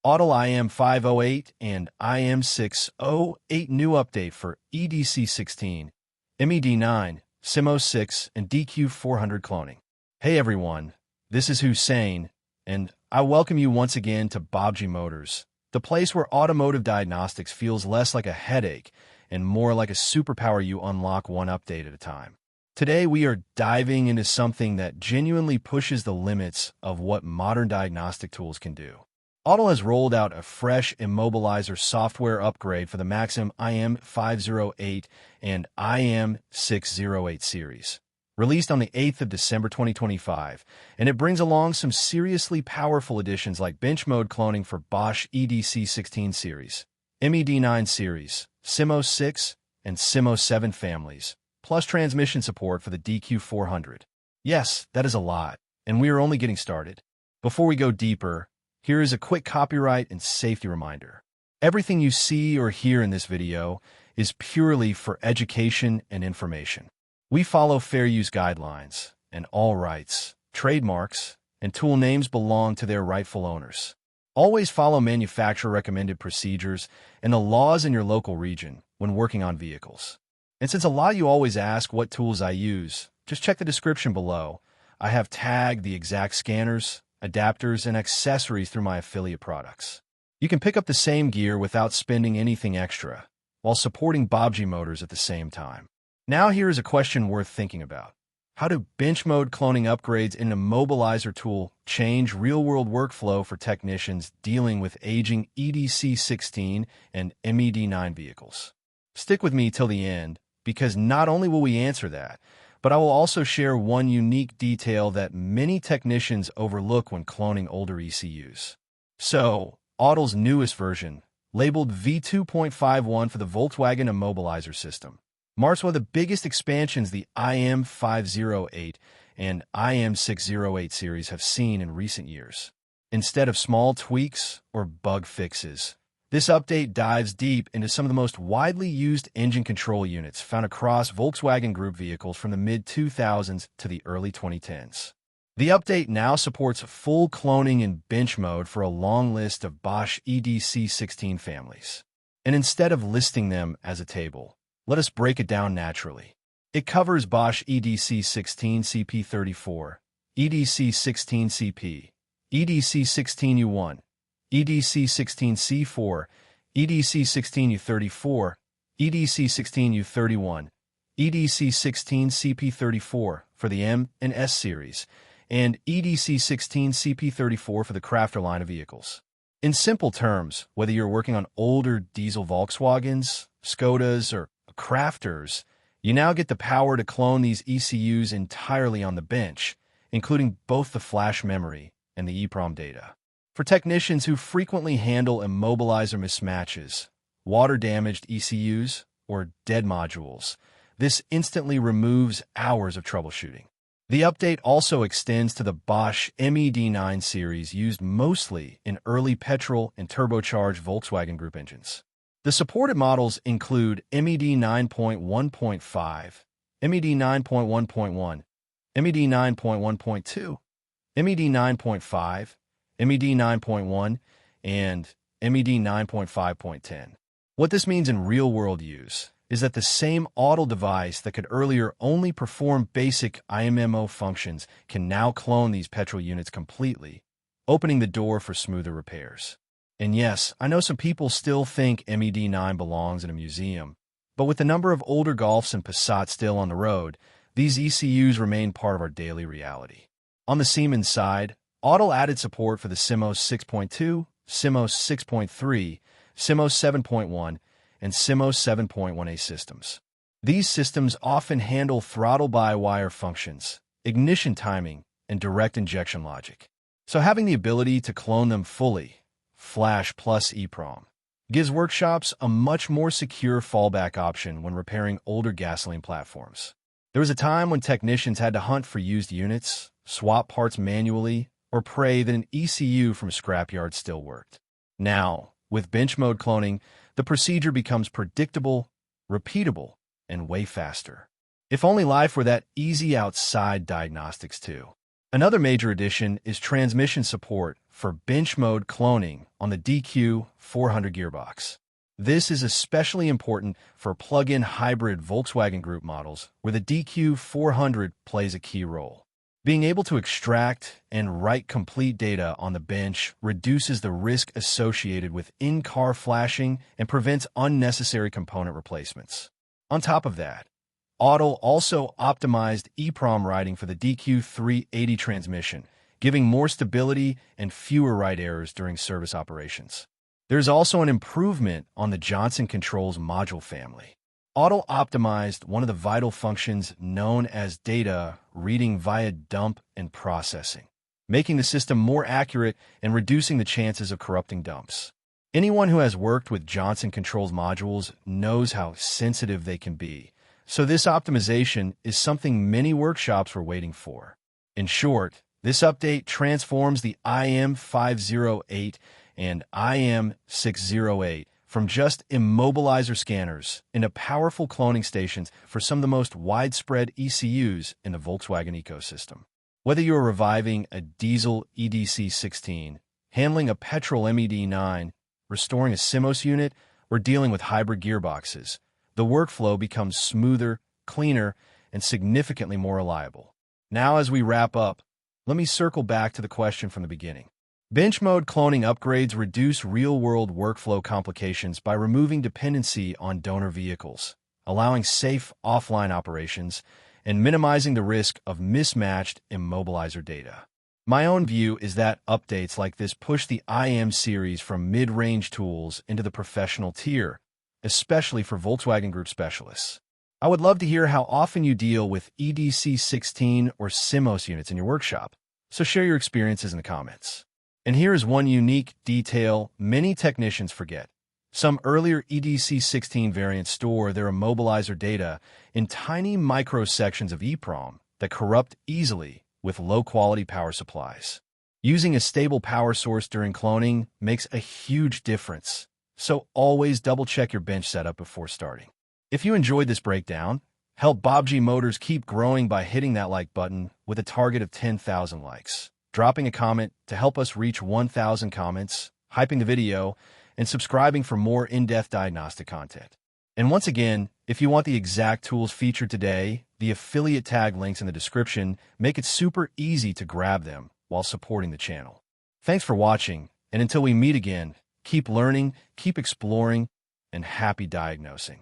Autel IM508 and IM608 new update for EDC16, MED9, Simos6 and DQ400 cloning. Hey everyone, this is Hussein, and I welcome you once again to Baabji Motors, the place where automotive diagnostics feels less like a headache and more like a superpower you unlock one update at a time. Today we are diving into something that genuinely pushes the limits of what modern diagnostic tools can do. Autel has rolled out a fresh immobilizer software upgrade for the Maxim IM508 and IM608 series, released on the 8th of December 2025, and it brings along some seriously powerful additions like bench mode cloning for Bosch EDC16 series, MED9 series, Simos6 and Simos7 families, plus transmission support for the DQ400. Yes, that is a lot, and we are only getting started. Before we go deeper, here is a quick copyright and safety reminder. Everything you see or hear in this video is purely for education and information. We follow fair use guidelines, and all rights, trademarks, and tool names belong to their rightful owners. Always follow manufacturer-recommended procedures and the laws in your local region when working on vehicles. And since a lot of you always ask what tools I use, just check the description below. I have tagged the exact scanners, adapters, and accessories through my affiliate products. You can pick up the same gear without spending anything extra, while supporting Baabji Motors at the same time. Now here is a question worth thinking about. How do bench mode cloning upgrades in an immobilizer tool change real-world workflow for technicians dealing with aging EDC16 and MED9 vehicles? Stick with me till the end, because not only will we answer that, but I will also share one unique detail that many technicians overlook when cloning older ECUs. So, Autel's newest version, labeled V2.51 for the Volkswagen immobilizer system, marks one of the biggest expansions the IM508 and IM608 series have seen in recent years. Instead of small tweaks or bug fixes, this update dives deep into some of the most widely used engine control units found across Volkswagen Group vehicles from the mid-2000s to the early 2010s. The update now supports full cloning in bench mode for a long list of Bosch EDC16 families. And instead of listing them as a table, let us break it down naturally. It covers Bosch EDC16 CP34, EDC16 CP, EDC16 U1, EDC16 C4, EDC16 U34, EDC16 U31, EDC16 CP34 for the M and S series, and EDC16 CP34 for the Crafter line of vehicles. In simple terms, whether you're working on older diesel Volkswagens, Skodas, or Crafters, you now get the power to clone these ECUs entirely on the bench, including both the flash memory and the EEPROM data. For technicians who frequently handle immobilizer mismatches, water-damaged ECUs, or dead modules, this instantly removes hours of troubleshooting. The update also extends to the Bosch MED9 series used mostly in early petrol and turbocharged Volkswagen Group engines. The supported models include MED9.1.5, MED9.1.1, MED9.1.2, MED9.5, MED9.1, and MED9.5.10. What this means in real-world use is that the same Autel device that could earlier only perform basic IMMO functions can now clone these petrol units completely, opening the door for smoother repairs. And yes, I know some people still think MED9 belongs in a museum, but with the number of older Golfs and Passats still on the road, these ECUs remain part of our daily reality. On the Siemens side, Autel added support for the Simos 6.2, Simos 6.3, Simos 7.1, and Simos 7.1A systems. These systems often handle throttle-by-wire functions, ignition timing, and direct injection logic. So having the ability to clone them fully, Flash plus EEPROM, gives workshops a much more secure fallback option when repairing older gasoline platforms. There was a time when technicians had to hunt for used units, swap parts manually, or pray that an ECU from a scrapyard still worked. Now, with bench mode cloning, the procedure becomes predictable, repeatable, and way faster. If only life were that easy outside diagnostics too. Another major addition is transmission support for bench mode cloning on the DQ400 gearbox. This is especially important for plug-in hybrid Volkswagen Group models, where the DQ400 plays a key role. Being able to extract and write complete data on the bench reduces the risk associated with in-car flashing and prevents unnecessary component replacements. On top of that, Autel also optimized EEPROM writing for the DQ380 transmission, giving more stability and fewer write errors during service operations. There's also an improvement on the Johnson Controls module family. Autel optimized one of the vital functions known as data reading via dump and processing, making the system more accurate and reducing the chances of corrupting dumps. Anyone who has worked with Johnson Controls modules knows how sensitive they can be, so this optimization is something many workshops were waiting for. In short, this update transforms the IM508 and IM608 from just immobilizer scanners into powerful cloning stations for some of the most widespread ECUs in the Volkswagen ecosystem. Whether you are reviving a diesel EDC16, handling a petrol MED9, restoring a Simos unit, or dealing with hybrid gearboxes, the workflow becomes smoother, cleaner, and significantly more reliable. Now, as we wrap up, let me circle back to the question from the beginning. Bench mode cloning upgrades reduce real-world workflow complications by removing dependency on donor vehicles, allowing safe offline operations, and minimizing the risk of mismatched immobilizer data. My own view is that updates like this push the IM series from mid-range tools into the professional tier, especially for Volkswagen Group specialists. I would love to hear how often you deal with EDC16 or Simos units in your workshop, so share your experiences in the comments. And here is one unique detail many technicians forget. Some earlier EDC16 variants store their immobilizer data in tiny microsections of EEPROM that corrupt easily with low-quality power supplies. Using a stable power source during cloning makes a huge difference, so always double-check your bench setup before starting. If you enjoyed this breakdown, help Baabji Motors keep growing by hitting that like button with a target of 10,000 likes, dropping a comment to help us reach 1,000 comments, hyping the video, and subscribing for more in-depth diagnostic content. And once again, if you want the exact tools featured today, the affiliate tag links in the description make it super easy to grab them while supporting the channel. Thanks for watching, and until we meet again, keep learning, keep exploring, and happy diagnosing.